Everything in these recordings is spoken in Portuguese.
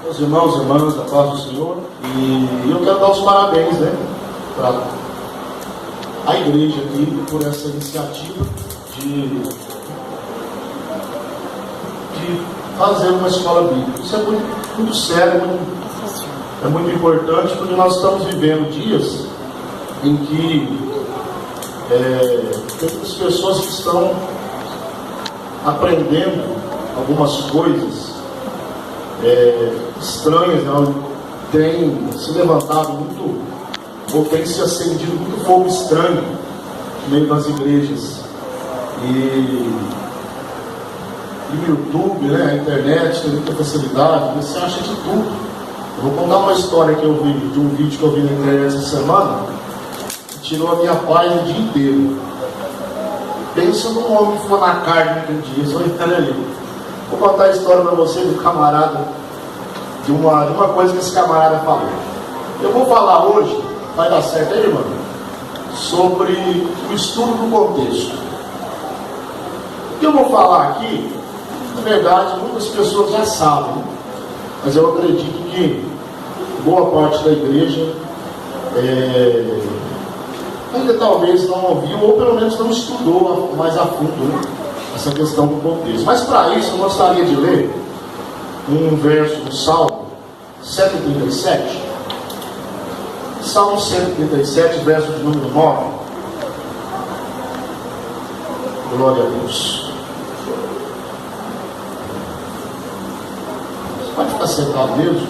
Meus irmãos e irmãs da paz do Senhor, e eu quero dar os parabéns, para a igreja aqui por essa iniciativa de fazer uma escola bíblica. Isso é muito sério, é muito importante, porque nós estamos vivendo dias em que tem muitas pessoas que estão aprendendo algumas coisas estranhas, né? Tem se levantado muito, ou tem se acendido muito fogo estranho no meio das igrejas. E no YouTube, né, a internet tem muita facilidade, você acha de tudo. Eu vou contar uma história que eu vi, de um vídeo que eu vi na internet essa semana, que tirou a minha paz o dia inteiro. Pensa num homem que ficou na carne naquele dia, só entrando ali. Vou contar a história para você do camarada, de uma coisa que esse camarada falou. Eu vou falar hoje, vai dar certo aí, irmão, sobre o estudo do contexto. O que eu vou falar aqui, na verdade, muitas pessoas já sabem, mas eu acredito que boa parte da igreja ainda talvez não ouviu, ou pelo menos não estudou mais a fundo, né, essa questão do contexto. Mas para isso eu gostaria de ler um verso do Salmo 137. Salmo 137, verso de número 9. Glória a Deus. Pode ficar sentado mesmo.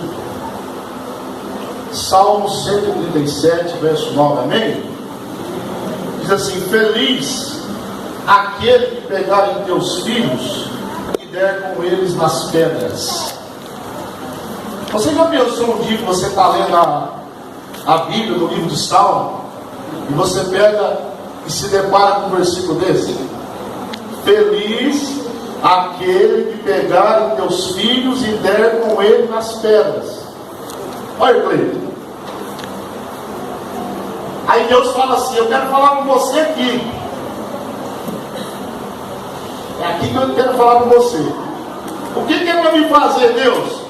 Salmo 137, verso 9, amém? Diz assim: feliz aquele que pegar em teus filhos e der com eles nas pedras. Você já pensou um dia que você está lendo a Bíblia no livro de Salmo, e você pega e se depara com um versículo desse? Feliz aquele que pegar em teus filhos e der com ele nas pedras. Olha, Cleiton. Aí Deus fala assim: eu quero falar com você aqui. É aqui que eu quero falar com você. O que é para me fazer, Deus?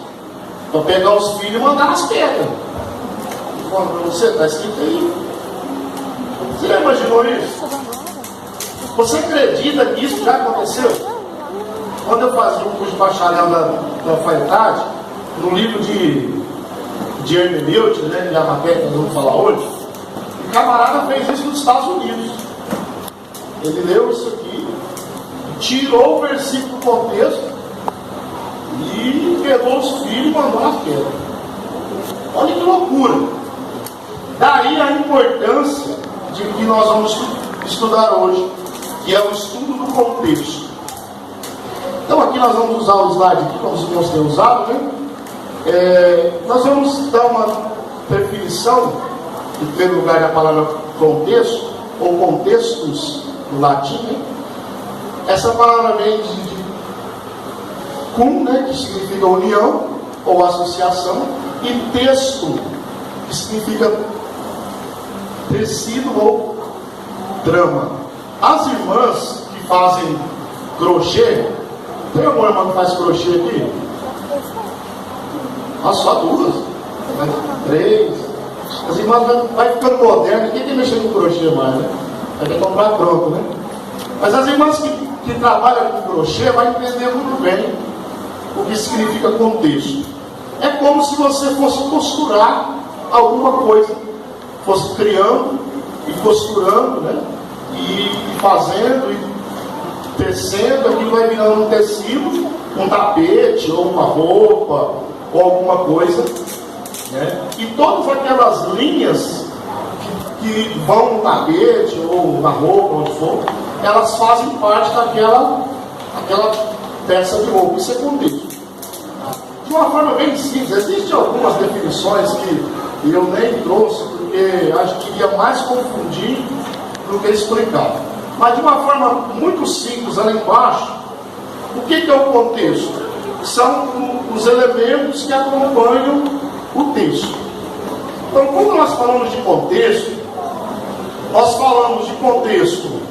Para pegar os filhos e mandar nas pedras. Você está escrito aí. Você já imaginou isso? Você acredita que isso já aconteceu? Quando eu fazia um curso de bacharel da alfaiatagem, no livro de hermenêutica, né, de matéria que nós vamos falar hoje, o camarada fez isso nos Estados Unidos. Ele leu isso aqui, tirou o versículo do contexto e pegou os filhos e mandou nas pedras. Olha que loucura! Daí a importância de que nós vamos estudar hoje, que é o estudo do contexto. Então aqui nós vamos usar o slide aqui, como os irmãos têm usado, né? Nós vamos dar uma definição, em primeiro lugar, da palavra contexto, ou contextos no latim, né? Essa palavra vem de cum, né, que significa união ou associação, e texto, que significa tecido ou trama. As irmãs que fazem crochê, tem alguma irmã que faz crochê aqui? Só duas? Três? As irmãs vai ficando modernas, quem tem mexendo com crochê mais, né? Vai ter que comprar pronto, né? Mas as irmãs que trabalham com crochê vai entender muito bem o que significa contexto. É como se você fosse costurar alguma coisa, fosse criando e costurando, né? E fazendo e tecendo, aquilo vai virando um tecido, um tapete, ou uma roupa, ou alguma coisa, né? E todas aquelas linhas que vão no tapete, ou na roupa, onde for, elas fazem parte daquela peça de roupa. Isso é contexto. De uma forma bem simples, existem algumas definições que eu nem trouxe, porque acho que iria mais confundir do que explicar. Mas de uma forma muito simples, ali embaixo, o que é o contexto? São os elementos que acompanham o texto. Então, quando nós falamos de contexto, nós falamos de contexto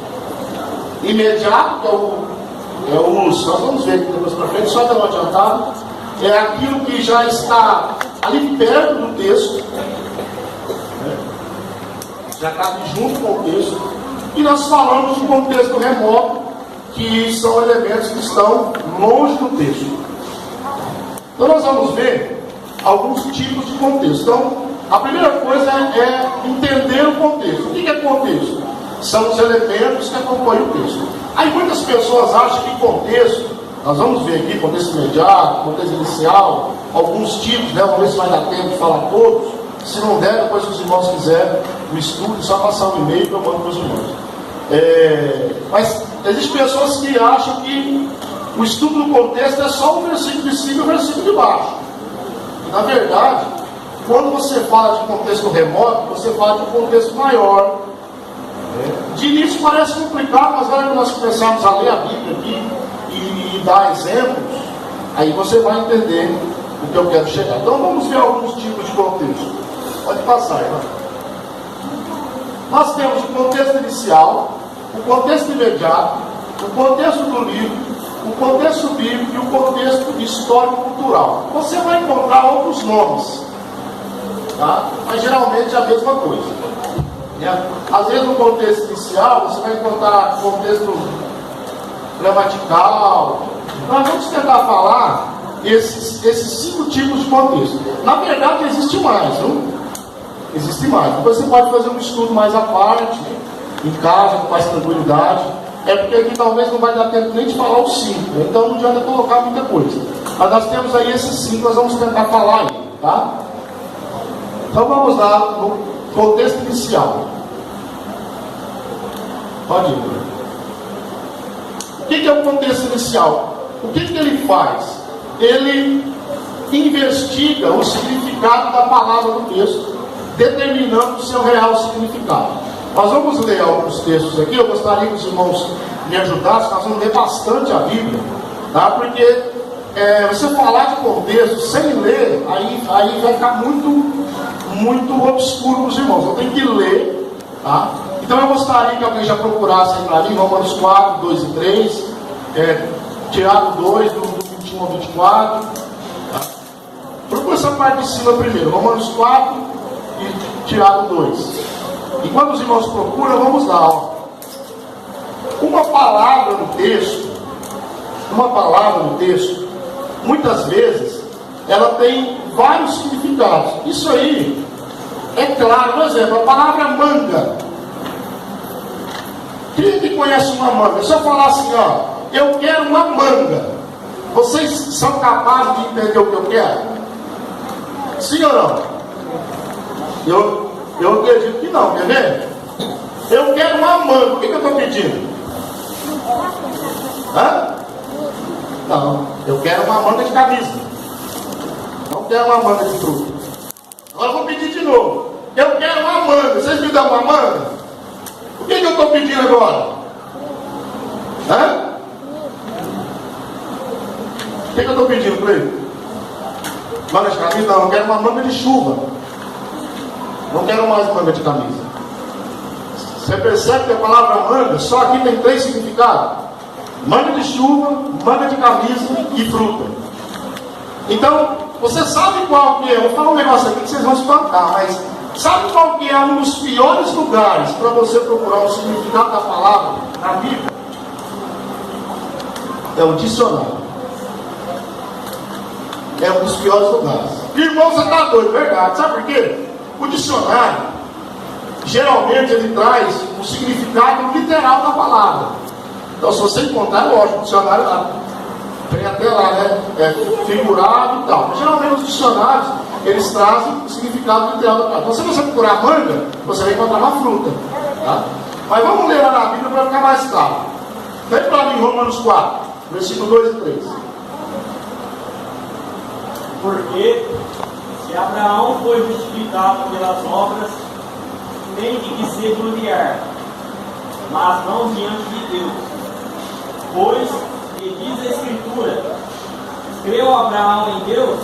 imediato, que nós vamos ver aqui depois para frente, só dando uma adiantada. é aquilo que já está ali perto do texto, né? Já está ali junto com o texto, e nós falamos de contexto remoto, que são elementos que estão longe do texto. Então nós vamos ver alguns tipos de contexto. Então, a primeira coisa é entender o contexto. O que é contexto? São os elementos que acompanham o texto. Aí muitas pessoas acham que contexto, nós vamos ver aqui, contexto imediato, contexto inicial, alguns tipos, né? Vamos ver se vai dar tempo de falar todos. Se não der, depois que os irmãos quiserem o estudo, só passar um e-mail que eu mando para os irmãos. Mas existem pessoas que acham que o estudo do contexto é só o versículo de cima e o versículo de baixo. E, na verdade, quando você fala de contexto remoto, você fala de um contexto maior. De início parece complicado, mas quando nós começarmos a ler a Bíblia aqui e dar exemplos, aí você vai entender o que eu quero chegar. Então vamos ver alguns tipos de contexto. Pode passar, irmão. Nós temos o contexto inicial, o contexto imediato, o contexto do livro, o contexto bíblico e o contexto histórico-cultural. Você vai encontrar outros nomes, tá? Mas geralmente é a mesma coisa. Às vezes no contexto inicial você vai encontrar contexto gramatical. Nós vamos tentar falar esses 5 tipos de contexto. Na verdade existe mais, viu? Existe mais. Depois você pode fazer um estudo mais à parte, em casa, com mais tranquilidade. É porque aqui talvez não vai dar tempo nem de falar os 5. Então não adianta colocar muita coisa. Mas nós temos aí esses 5, nós vamos tentar falar aí, tá? Então vamos lá no contexto inicial. Pode ir. O que é o contexto inicial? O que ele faz? Ele investiga o significado da palavra do texto, determinando o seu real significado. Nós vamos ler alguns textos aqui. Eu gostaria que os irmãos me ajudassem. Nós vamos ler bastante a Bíblia, tá? Porque você falar de contexto sem ler, aí vai ficar muito obscuro para os irmãos. Eu tenho que ler, tá? Então eu gostaria que alguém já procurasse aí para mim Romanos 4, 2 e 3, Tiago 2, do 21 ao 24. Tá? Procura essa parte de cima primeiro, Romanos 4 e Tiago 2. E quando os irmãos procuram, vamos lá. Ó. Uma palavra no texto, muitas vezes, ela tem vários significados. Isso aí é claro. Por exemplo, a palavra manga. Quem que conhece uma manga? Se eu falar assim, ó, eu quero uma manga, vocês são capazes de entender o que eu quero? Sim ou não? Eu acredito que não, quer ver? Eu quero uma manga, o que eu estou pedindo? Hã? Não, eu quero uma manga de camisa. Não quero uma manga de fruta. Agora eu vou pedir de novo. Eu quero uma manga, vocês me dão uma manga? O que eu estou pedindo agora? Hã? O que eu estou pedindo para ele? Manga de camisa? Não, eu quero uma manga de chuva. Não quero mais manga de camisa. Você percebe que a palavra manga, só aqui tem 3 significados: manga de chuva, manga de camisa e fruta. Então, você sabe qual que é? Eu vou falar um negócio aqui que vocês vão espantar, mas sabe qual que é um dos piores lugares para você procurar o significado da palavra na Bíblia? É o dicionário. É um dos piores lugares. Irmão, você está doido, verdade. Sabe por quê? O dicionário, geralmente, ele traz o significado literal da palavra. Então, se você encontrar, lógico, o dicionário lá, tem até lá, né? Figurado e tal. Mas, geralmente, os dicionários, eles trazem o significado literal da palavra. Então, se você procurar manga, você vai encontrar uma fruta. Tá? Mas vamos ler lá na Bíblia para ficar mais claro. Vem para mim, Romanos 4, versículo 2 e 3. Porque se Abraão foi justificado pelas obras, tem que se gloriar, mas não diante de Deus. Pois, que diz a Escritura, creu Abraão em Deus,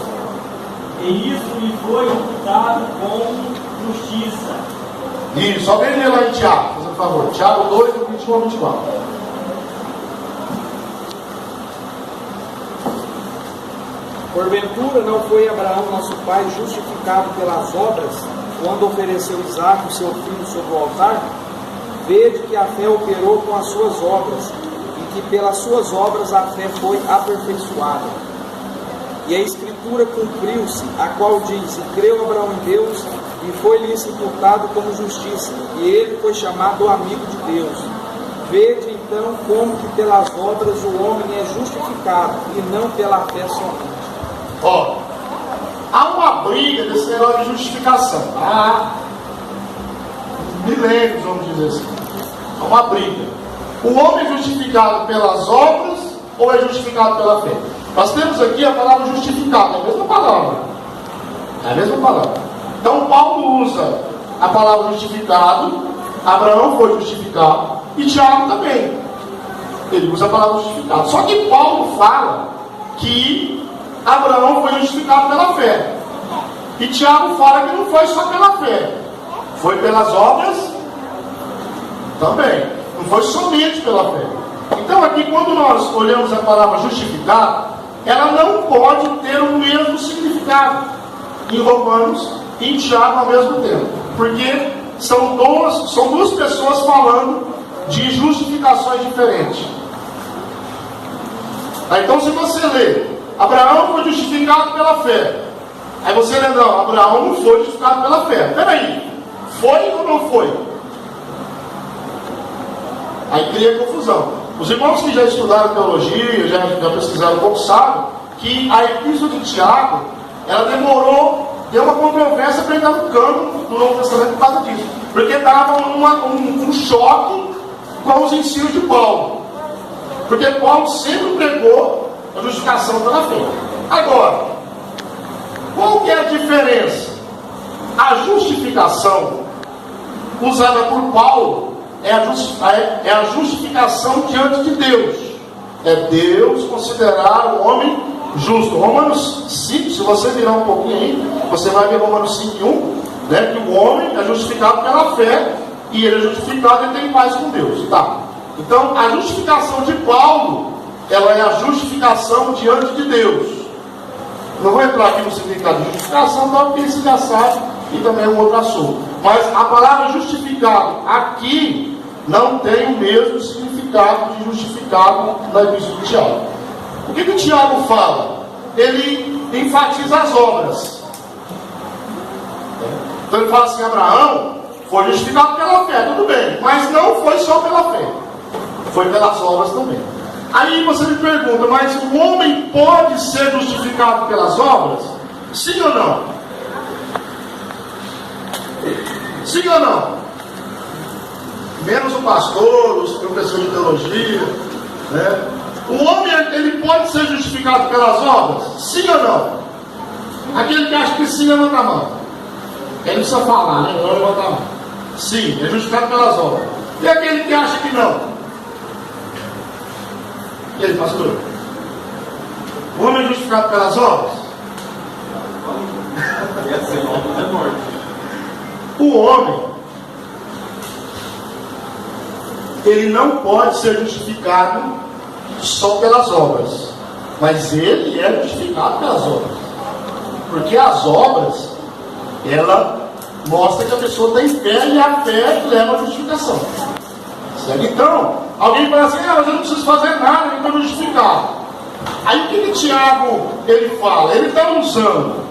e isso lhe foi imputado como justiça. Isso, alguém lê lá em Tiago, por favor. Tiago 2, do 21 ao 24. Porventura não foi Abraão, nosso pai, justificado pelas obras, quando ofereceu Isaque, o seu filho, sobre o altar? Vede que a fé operou com as suas obras, e que pelas suas obras a fé foi aperfeiçoada. E a Escritura cumpriu-se, a qual diz: e creu Abraão em Deus, e foi-lhe imputado como justiça, e ele foi chamado amigo de Deus. Vede então como que pelas obras o homem é justificado, e não pela fé somente. Ó, há uma briga desse negócio de justificação. Há milênios, vamos dizer assim. Há uma briga. O homem é justificado pelas obras ou é justificado pela fé? Nós temos aqui a palavra justificado, é a mesma palavra. É a mesma palavra. Então Paulo usa a palavra justificado, Abraão foi justificado, e Tiago também. Ele usa a palavra justificado. Só que Paulo fala que Abraão foi justificado pela fé. E Tiago fala que não foi só pela fé, foi pelas obras também. Não foi somente pela fé. Então aqui, quando nós olhamos a palavra justificado, ela não pode ter o mesmo significado em Romanos e em Tiago ao mesmo tempo. Porque são duas pessoas falando de justificações diferentes. Então se você lê Abraão foi justificado pela fé, aí você lê, não, Abraão não foi justificado pela fé. Peraí, foi ou não foi? Aí cria confusão. Os irmãos que já estudaram teologia, já pesquisaram um pouco, sabem que a epístola de Tiago, ela deu uma controvérsia para entrar no cano do Novo Testamento por causa disso, porque dava um choque com os ensinos de Paulo, porque Paulo sempre pregou a justificação pela fé. Agora, qual que é a diferença? A justificação usada por Paulo é a justificação diante de Deus. É Deus considerar o homem justo. Romanos 5, se você virar um pouquinho aí, você vai ver Romanos 5:1, né, que o homem é justificado pela fé, e ele é justificado e tem paz com Deus. Tá. Então, a justificação de Paulo, ela é a justificação diante de Deus. Não vou entrar aqui no significado de justificação, porque isso já sabe, e também é um outro assunto. Mas a palavra justificado aqui não tem o mesmo significado de justificado na epístola de Tiago. O que o Tiago fala? Ele enfatiza as obras. Então ele fala assim: Abraão foi justificado pela fé, tudo bem, mas não foi só pela fé, foi pelas obras também. Aí você me pergunta, mas o homem pode ser justificado pelas obras? Sim ou não? Sim ou não? Menos o pastor, os professores de teologia, né? O homem, ele pode ser justificado pelas obras? Sim ou não? Aquele que acha que sim, levanta a mão. Ele não precisa falar, né? Não levanta a mão. Sim, é justificado pelas obras. E aquele que acha que não? E aí, pastor? O homem é justificado pelas obras? O homem, ele não pode ser justificado só pelas obras, mas ele é justificado pelas obras, porque as obras, ela mostra que a pessoa tem fé, e a fé leva à justificação. Certo? Então, alguém fala assim: mas eu não preciso fazer nada, eu estou justificado. Aí o que Tiago ele fala? Ele está usando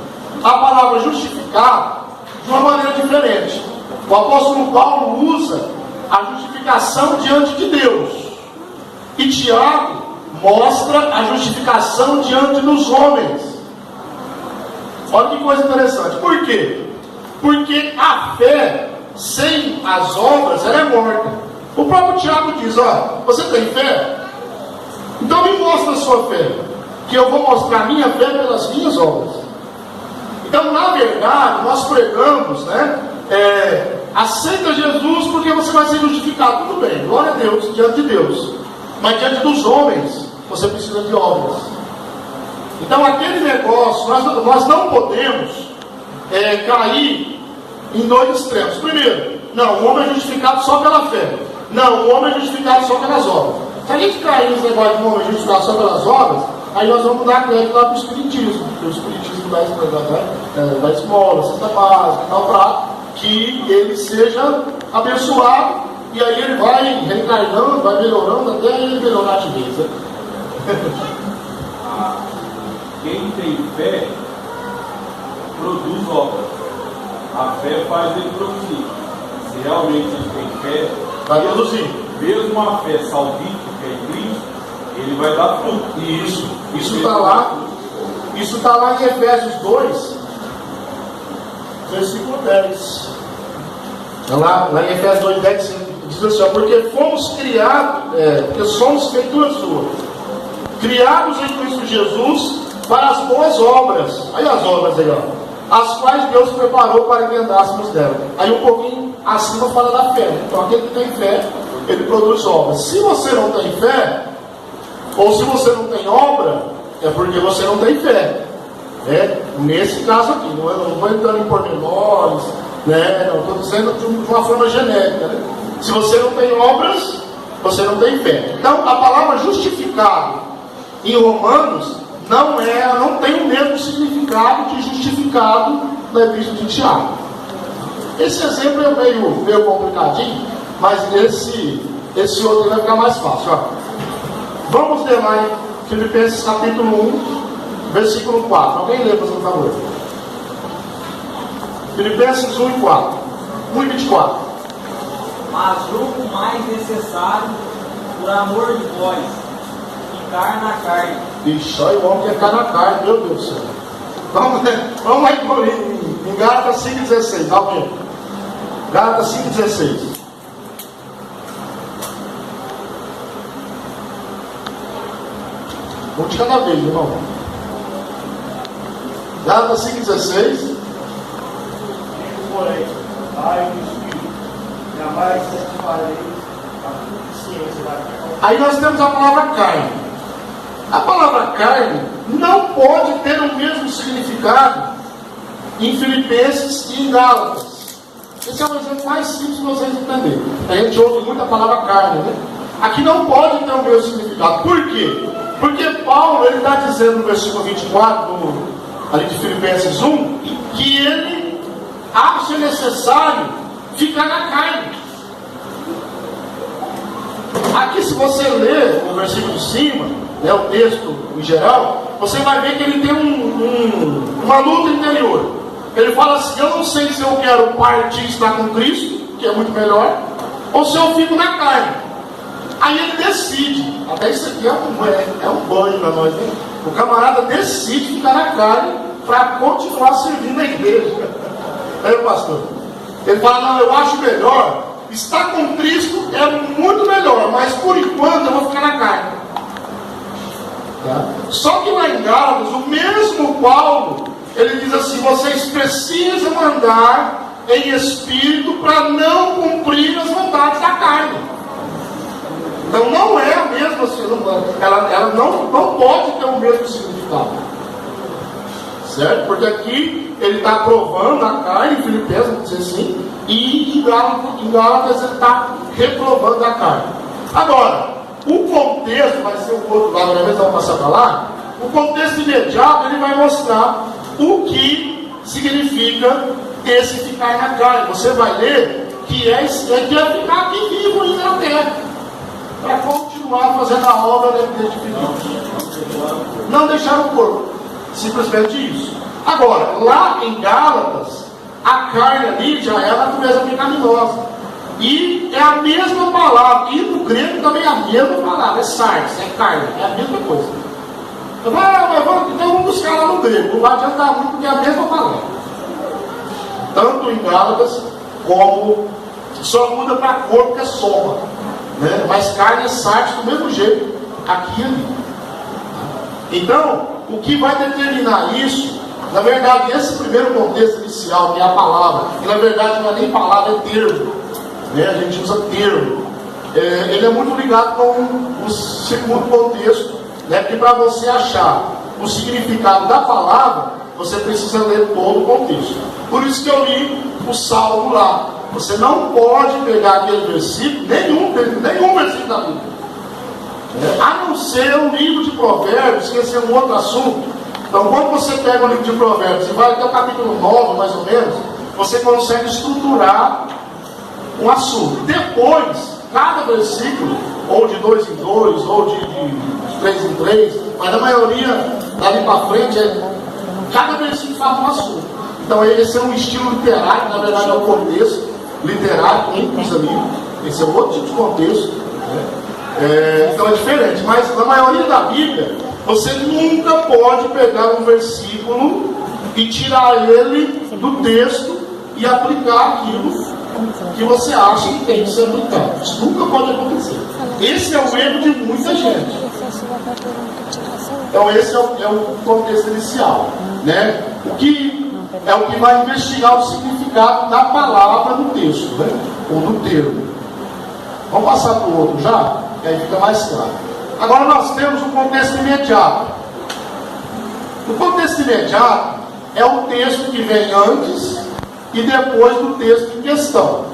a palavra justificar de uma maneira diferente. O apóstolo Paulo usa a justificação diante de Deus, e Tiago mostra a justificação diante dos homens. Olha que coisa interessante. Por quê? Porque a fé sem as obras, ela é morta. O próprio Tiago diz: ó, você tem fé? Então me mostra a sua fé, que eu vou mostrar a minha fé pelas minhas obras. Então, na verdade, nós pregamos, né? Aceita Jesus porque você vai ser justificado. Tudo bem, glória a Deus, diante de Deus. Mas diante dos homens, você precisa de obras. Então, aquele negócio, nós não podemos cair em dois extremos. Primeiro, não, o homem é justificado só pela fé. Não, o homem é justificado só pelas obras. Se a gente cair nesse negócio de um homem é justificado só pelas obras, aí nós vamos dar crédito lá para o Espiritismo, porque o Espiritismo da esmola, cesta básica, tal, para que ele seja abençoado, e aí ele vai reencarnando, vai melhorando até ele melhorar de vez. Né? Quem tem fé produz obras. A fé faz ele produzir. Se realmente ele tem fé, Vai produzir. Mesmo a fé salvífica em Cristo, ele vai dar fruto. Isso está lá. Isso está lá em Efésios 2, versículo 10. Lá em Efésios 2, 10 diz assim, ó, porque fomos criados, porque somos feitura sua, criados em Cristo Jesus para as boas obras. Aí as obras aí, ó, as quais Deus preparou para que andássemos dela. Aí um pouquinho acima fala da fé. Então aquele que tem fé, ele produz obras. Se você não tem fé, ou se você não tem obra, é porque você não tem fé. Nesse caso aqui, não vou entrando em pormenores, né? Não estou dizendo de uma forma genérica. Né? Se você não tem obras, você não tem fé. Então a palavra justificado em Romanos não tem o mesmo significado de justificado na Epístola de Tiago. Esse exemplo é meio complicadinho, mas esse outro vai ficar mais fácil. Ó. Vamos ler lá em Filipenses capítulo 1, versículo 4. Alguém lê, por favor? Filipenses 1 e 4. 1 e 24. Mas julgo mais necessário, por amor de vós, ficar na carne. Ixi, olha o homem que ficar na carne, meu Deus do céu. Vamos lá em Gálatas 5,16. Dá o quê? Gálatas 5,16. Um de cada vez, irmão. Gálatas 5,16. Porém, Pai do Espírito, jamais satisfarei a suficiência da carne. Aí nós temos a palavra carne. A palavra carne não pode ter o mesmo significado em Filipenses e em Gálatas. Esse é um exemplo mais simples de vocês entenderem. A gente ouve muito a palavra carne, né? Aqui não pode ter o mesmo significado. Por quê? Porque Paulo está dizendo no versículo 24, ali de Filipenses 1, que ele acha necessário ficar na carne. Aqui, se você ler o versículo de cima, né, o texto em geral, você vai ver que ele tem uma luta interior. Ele fala assim: eu não sei se eu quero partir e estar com Cristo, que é muito melhor, ou se eu fico na carne. Aí ele decide. Até isso aqui é um banho para nós, né? O camarada decide ficar na carne para continuar servindo a igreja. Aí o pastor, ele fala: não, eu acho melhor estar com Cristo, é muito melhor, mas por enquanto eu vou ficar na carne. Tá? Só que lá em Gálatas, o mesmo Paulo, ele diz assim: vocês precisam andar em espírito para não cumprir as vontades da carne. Então não é a mesma, ela não pode ter o mesmo significado, certo? Porque aqui ele está aprovando a carne, em Filipenses, vamos dizer assim, e em Gálatas ele está reprovando a carne. Agora, o contexto vai ser o outro lado, vamos passar para lá. O contexto imediato ele vai mostrar o que significa esse ficar na carne. Você vai ler que é ficar aqui vivo ainda na terra, para continuar fazendo a obra da igreja de Cristo. Não deixar o corpo. Simplesmente isso. Agora, lá em Gálatas, a carne ali já é a natureza pecaminosa. E é a mesma palavra. E no grego também é a mesma palavra. É sarx, é carne. É a mesma coisa. Então vamos buscar lá no grego. Não vai adiantar muito porque é a mesma palavra. Tanto em Gálatas como só muda para corpo que é soma. Né? Mas carne é sarx do mesmo jeito, aqui e ali. Então, o que vai determinar isso, na verdade, esse primeiro contexto inicial, que é a palavra, que na verdade não é nem palavra, é termo, né? A gente usa termo, ele é muito ligado com o segundo contexto, né? Porque para você achar o significado da palavra, você precisa ler todo o contexto. Por isso que eu li o Salmo lá. Você não pode pegar aquele versículo, nenhum versículo da Bíblia, A não ser o livro de Provérbios, que esse é um outro assunto. Então, quando você pega o livro de Provérbios e vai até o capítulo 9, mais ou menos, você consegue estruturar um assunto. Depois, cada versículo, ou de 2 em 2, ou de 3 em 3, mas a maioria, dali para frente, cada versículo fala um assunto. Então, esse é um estilo literário, na verdade é um contexto literário, entre os livros. Esse é um outro tipo de contexto. Então é diferente, mas na maioria da Bíblia, você nunca pode pegar um versículo e tirar ele do texto e aplicar aquilo que você acha que tem que ser aplicado. Isso nunca pode acontecer. Esse é o erro de muita gente. Então esse é o contexto inicial, né? O que é o que vai investigar o significado da palavra no texto, né? Ou no termo. Vamos passar para o outro já, que aí fica mais claro. Agora nós temos o contexto imediato. O contexto imediato é o texto que vem antes e depois do texto em questão.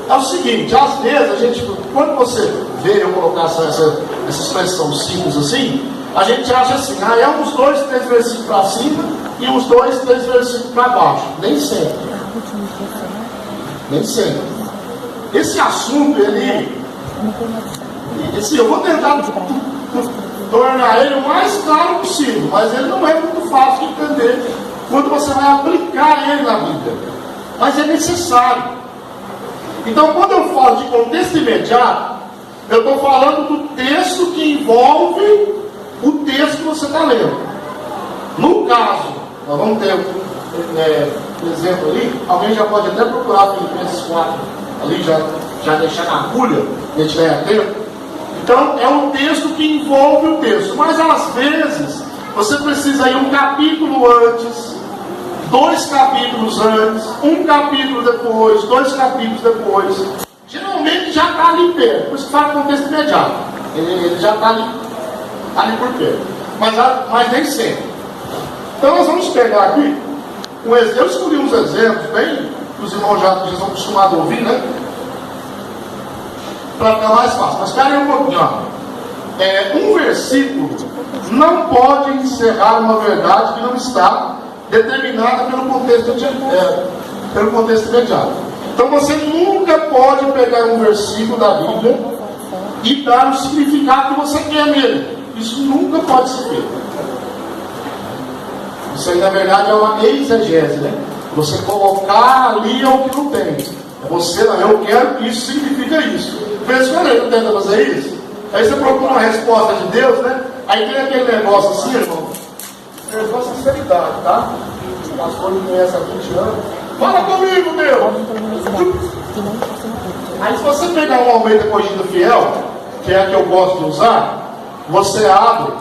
É o seguinte, às vezes a gente, quando você vê eu colocar essa expressão simples assim, a gente acha assim, é uns 2, 3 versículos para cima e uns 2, 3 versículos para baixo. Nem sempre. Nem sempre. Esse assunto, eu vou tentar tornar ele o mais claro possível, mas ele não é muito fácil de entender quando você vai aplicar ele na vida. Mas é necessário. Então, quando eu falo de contexto imediato, eu estou falando do texto que envolve o texto que você está lendo. No caso, nós vamos ter um exemplo ali, alguém já pode até procurar Filipenses 4, ali já deixar na agulha, a gente ganha tempo. Então, é um texto que envolve o texto, mas às vezes você precisa ir um capítulo antes, 2 capítulos antes, 1 capítulo depois, 2 capítulos depois. Geralmente já está ali perto, por isso que fala contexto imediato. Ele já está ali por perto, mas nem sempre. Então nós vamos pegar aqui um exemplo. Eu escolhi uns exemplos bem que os irmãos já estão acostumados a ouvir, né? Para ficar mais fácil. Mas espera aí um pouquinho. Um versículo não pode encerrar uma verdade que não está determinada pelo contexto imediato. Então você nunca pode pegar um versículo da Bíblia e dar o significado que você quer nele. Isso nunca pode ser feito. Isso aí na verdade é uma exegese, né? Você colocar ali o que não tem. Você não, eu quero que isso significa isso. Pensa, quando ele tenta fazer isso, aí você procura uma resposta de Deus, né? Aí tem aquele negócio assim, irmão. Negócio de sinceridade, tá? O pastor me conhece há 20 anos. Fala comigo, Deus! Aí se você pegar uma Almeida Corrigida Fiel, que é a que eu gosto de usar, você abre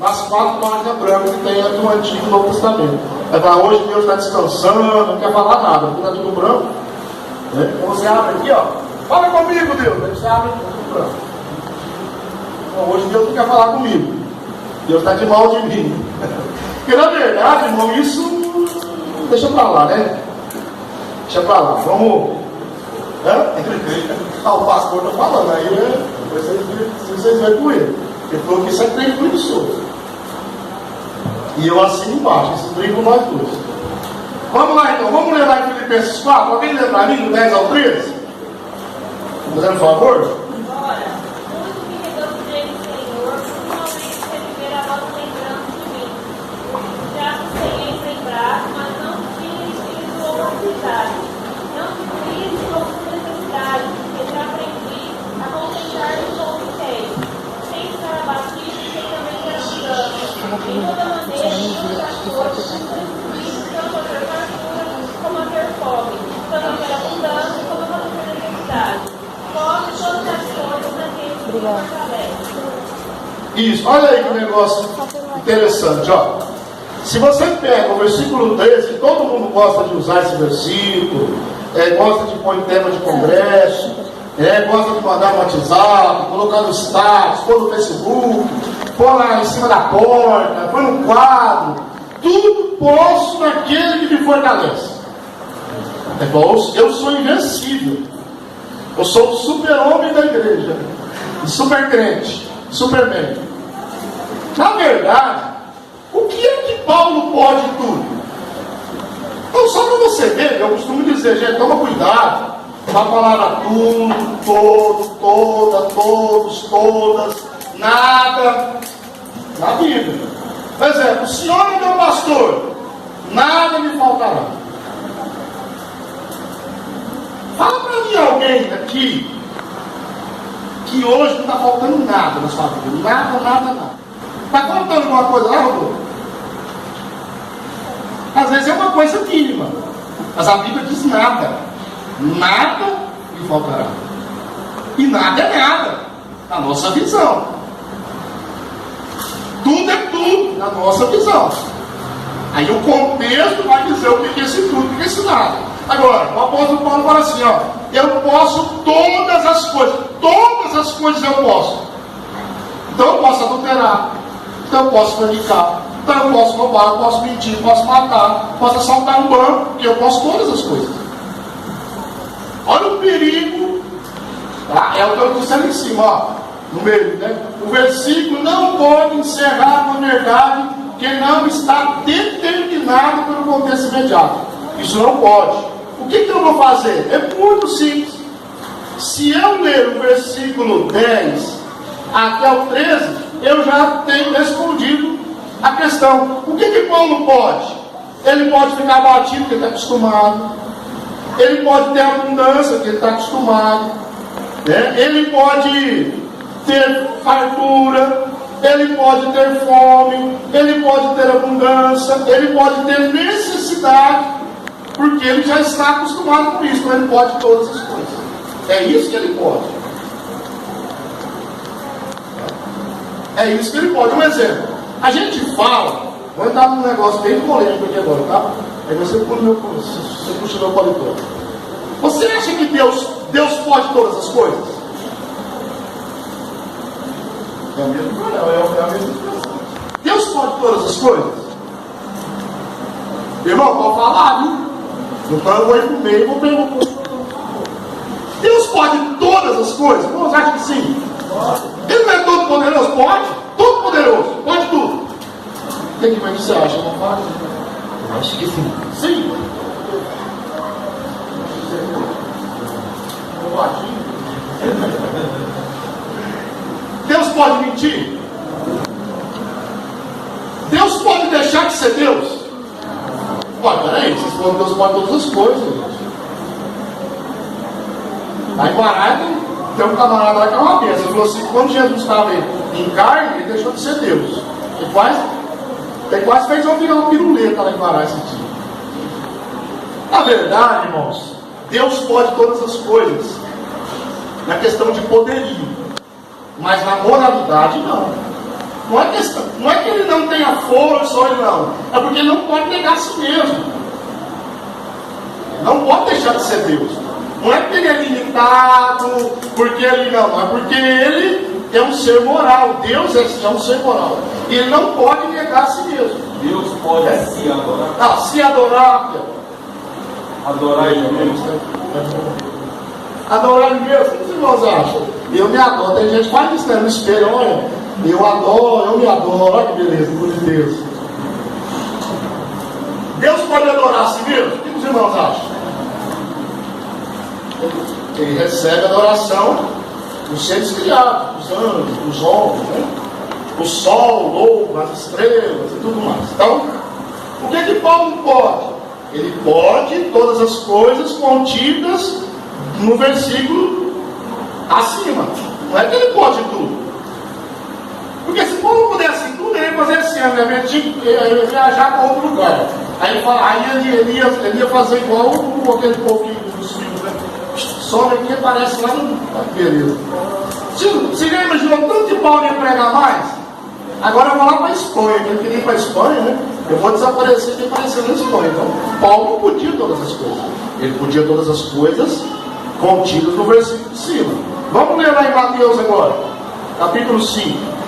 nas 4 páginas brancas que tem aqui no Antigo e Novo Testamento. Vai falar, hoje Deus está descansando, não quer falar nada, porque está tudo branco. Né? Então você abre aqui, ó. Fala comigo, Deus! Aí você abre tudo branco. Então, hoje Deus não quer falar comigo. Deus está de mal de mim. Porque na verdade, irmão, isso deixa pra lá, né? Deixa pra lá. Vamos. O pastor está falando, aí vocês verem com ele. Ele falou que isso é treino preguiçoso. E eu assino embaixo, esse treino com nós dois. Vamos lá então, vamos ler lá em Filipenses 4. Alguém lê pra mim, do 10 ao 13? Fazendo um favor? Não crise com necessidade, porque já aprendi a contentar o som que tenho, sem estar abatido e sem também ter abundância. Em toda maneira, todas as coisas, tanto a ter fartura como a ter fome, tanto a ter abundância como a ter necessidade. Fome todas as coisas naquele que me fortalece. Isso, olha aí que negócio interessante, ó. Se você pega o versículo 13, que todo mundo gosta de usar esse versículo, gosta de pôr em tema de congresso, gosta de mandar no WhatsApp, colocar no status, pôr no Facebook, pôr lá em cima da porta, pôr no quadro, tudo posso naquele que me fortalece. Eu sou invencível. Eu sou o super-homem da igreja, o super crente. Superman. Na verdade, o que é que Paulo pode tudo? Então, só para você ver, eu costumo dizer, gente, toma cuidado para falar tudo, todo, toda, todos, todas, nada na Bíblia. Por exemplo, o Senhor é meu pastor, nada me faltará. Fala para mim alguém aqui que hoje não está faltando nada na sua vida. Nada, nada, nada. Está faltando alguma coisa lá, Rodolfo? Às vezes é uma coisa mínima. Mas a Bíblia diz nada. Nada lhe faltará. E nada é nada. Na nossa visão. Tudo é tudo na nossa visão. Aí o contexto vai dizer o que é esse tudo, o que é esse nada. Agora, o apóstolo Paulo fala assim, ó, eu posso todas as coisas eu posso. Então eu posso adulterar, então eu posso fornicar, então eu posso roubar, eu posso mentir, eu posso matar, posso assaltar um banco, porque eu posso todas as coisas. Olha o perigo, tá? É o que eu disse ali em cima, ó, no meio, né? O versículo não pode encerrar uma verdade que não está determinada pelo contexto imediato. Isso não pode. O que eu vou fazer? É muito simples. Se eu ler o versículo 10 até o 13, eu já tenho respondido a questão. O que Paulo pode? Ele pode ficar batido, porque ele está acostumado. Ele pode ter abundância, porque ele está acostumado. Né? Ele pode ter fartura. Ele pode ter fome. Ele pode ter abundância. Ele pode ter necessidade. Porque ele já está acostumado com isso, então ele pode todas as coisas. É isso que ele pode. É isso que ele pode. Um exemplo. A gente fala, vou entrar num negócio bem polêmico aqui agora, tá? Aí você puxa meu paletó. Você acha que Deus pode todas as coisas? É a mesma expressão. Deus pode todas as coisas? Irmão, pode falar, viu? Então eu vou ir pro meio e vou perguntar. Deus pode todas as coisas? Você acha que sim? Ele não é todo poderoso? Pode? Todo poderoso, pode tudo. O que você acha? Não pode? Eu acho que sim. Sim. Deus pode mentir? Deus pode deixar de ser Deus? Olha, peraí, vocês falam que Deus pode todas as coisas, gente. Aí Guará tem um camarada lá que é uma benção. Ele falou assim, quando Jesus estava em carne, ele deixou de ser Deus. Ele quase fez eu virar uma piruleta lá em Guará esse dia. Na verdade, irmãos, Deus pode todas as coisas. Na questão de poderio. Mas na moralidade, não. Não é que ele não tenha força ou ele não. É porque ele não pode negar a si mesmo. Não pode deixar de ser Deus. Não é porque ele é limitado, porque ele não. É porque ele é um ser moral. Deus é um ser moral. E ele não pode negar a si mesmo. Deus pode se adorar. Ah, se adorar. Adorar ele mesmo. Adorar ele mesmo. O que os irmãos acham? Eu me adoro. Tem gente que faz isso, né? No espelho, olha. Eu adoro, eu me adoro. Olha que beleza, por Deus. Deus pode adorar a si mesmo? O que os irmãos acham? Ele recebe adoração dos seres criados, dos anjos, dos homens, né? O sol, o lobo, as estrelas e tudo mais. Então, o que Paulo pode? Ele pode todas as coisas contidas no versículo acima. Não é que ele pode tudo. Porque se Paulo pudesse tudo, ele ia fazer assim, né? Ele ia viajar para outro lugar. Aí ele ia fazer igual aquele povo dos filmes, né? Sobe aqui e aparece lá no. Beleza. Você já imaginou tanto que Paulo ia pregar mais? Agora eu vou lá para a Espanha, que ele queria ir para a Espanha, né? Eu vou desaparecer e aparecer na Espanha. Então, Paulo não podia todas as coisas. Ele podia todas as coisas contidas no versículo de cima. Vamos ler lá em Mateus agora, capítulo 5.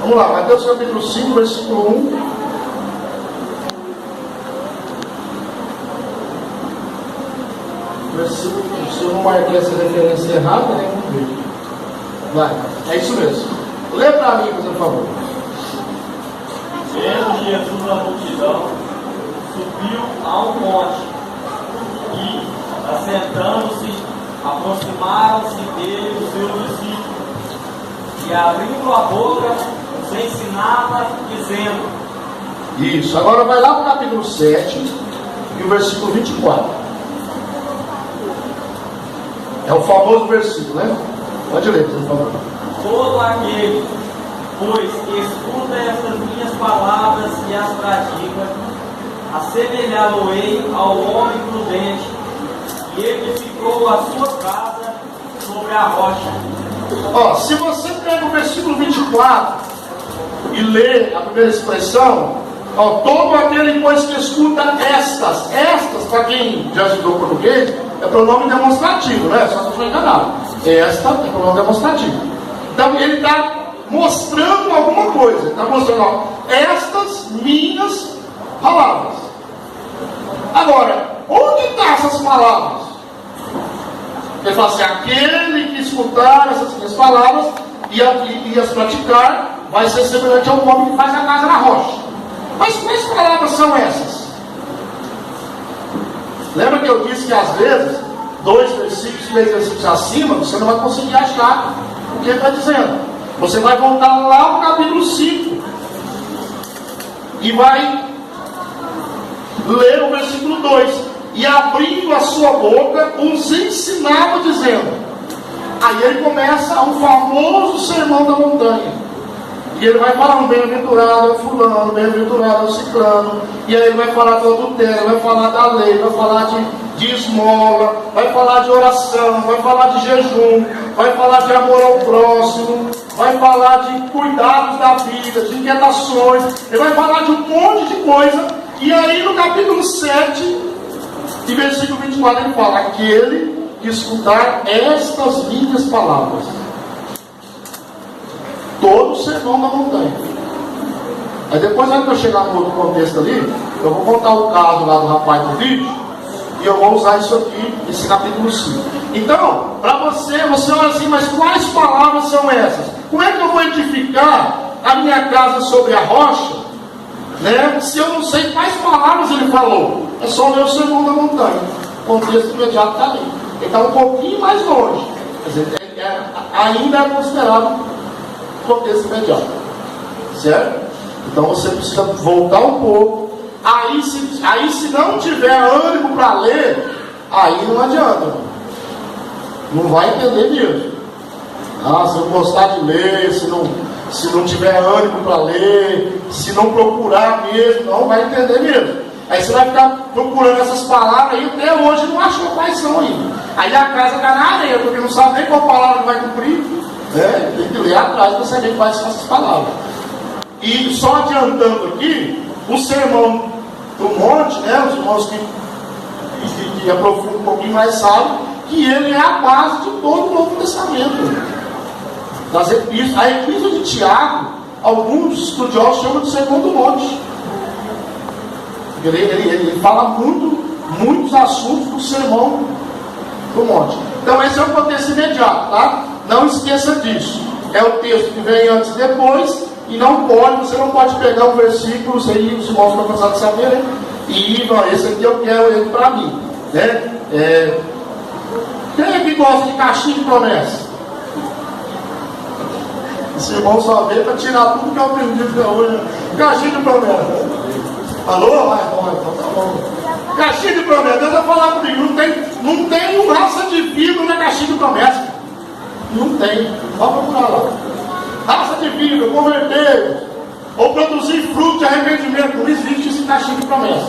Vamos lá, Mateus capítulo 5, versículo 1. eu não marquei essa referência errada, né? Vamos ver. Vai, é isso mesmo. Lê para mim, por favor. Vendo Jesus a multidão, subiu a um monte e, assentando-se, aproximaram-se dele os seus discípulos e, abrindo a boca, os ensinava, dizendo. Isso, agora vai lá para o capítulo 7 e o versículo 24. É o famoso versículo, né? Pode ler, por favor. Todo aquele, pois, que escuta estas minhas palavras e as pratica, assemelhá-lo-ei ao homem prudente, que edificou a sua casa sobre a rocha. Ó, se você pega o versículo 24 e lê a primeira expressão, ó, todo aquele, pois, que escuta estas, para quem já estudou português, é pronome demonstrativo, né? Só se for enganado. Esta é pronome demonstrativo. Então ele está mostrando alguma coisa. Está mostrando, ó, estas minhas palavras. Agora, onde estão essas palavras? Ele fala assim: aquele que escutar essas minhas palavras e as praticar, vai ser semelhante ao homem que faz a casa na rocha. Mas quais palavras são essas? Lembra que eu disse que às vezes 2 versículos, 3 versículos acima, você não vai conseguir achar o que ele está dizendo. Você vai voltar lá no capítulo 5 e vai ler o versículo 2. E abrindo a sua boca, os ensinava, dizendo. Aí ele começa um famoso sermão da montanha. E ele vai falando: bem-aventurado é o fulano, bem-aventurado é o ciclano. E aí ele vai falar do adultério, vai falar da lei, vai falar de esmola, vai falar de oração, vai falar de jejum, vai falar de amor ao próximo, vai falar de cuidados da vida, de inquietações. Ele vai falar de um monte de coisa. E aí no capítulo 7, e versículo 24, ele fala: aquele que escutar estas minhas palavras. Todo o sermão da montanha. Aí depois, quando eu chegar no outro contexto ali, eu vou contar o caso lá do rapaz do vídeo, e eu vou usar isso aqui, esse capítulo 5. Então, para você olha assim: mas quais palavras são essas? Como é que eu vou edificar a minha casa sobre a rocha, né, se eu não sei quais palavras ele falou? É só ler o sermão da montanha. O contexto imediato está ali. Ele está um pouquinho mais longe. Quer dizer, ainda é considerado contexto imediato, certo? Então você precisa voltar um pouco. Aí se não tiver ânimo para ler, aí não adianta, não vai entender mesmo. Se não gostar de ler, se não tiver ânimo para ler, se não procurar mesmo, não vai entender mesmo. Aí você vai ficar procurando essas palavras aí, até hoje não achou quais são ainda. Aí a casa está na areia, porque não sabe nem qual palavra vai cumprir. Tem que ler atrás para saber quais são essas palavras. E só adiantando aqui, o sermão do monte, né, os irmãos que aprofundam um pouquinho mais sabem que ele é a base de todo o Novo Testamento. Das epístolas, a epístola de Tiago, alguns estudiosos chamam de sermão do monte. Ele fala muitos assuntos do sermão do monte. Então esse é o contexto imediato, tá? Não esqueça disso. É o texto que vem antes e depois. E você não pode pegar um versículo, os irmãos estão cansados de saber, né? E esse aqui eu quero ele para mim, né? Quem é que gosta de caixinha de promessa? Esse irmão só veio para tirar tudo que eu aprendi até hoje. Caixinha de promessa. Alô? Então tá bom. Caixinha de promessa, Deus vai falar comigo. Não tem um raça de vidro na caixinha de promessa. Não tem. Vamos procurar lá. Raça de vidro, converter, ou produzir fruto de arrependimento. Não existe esse caixinha de promessa.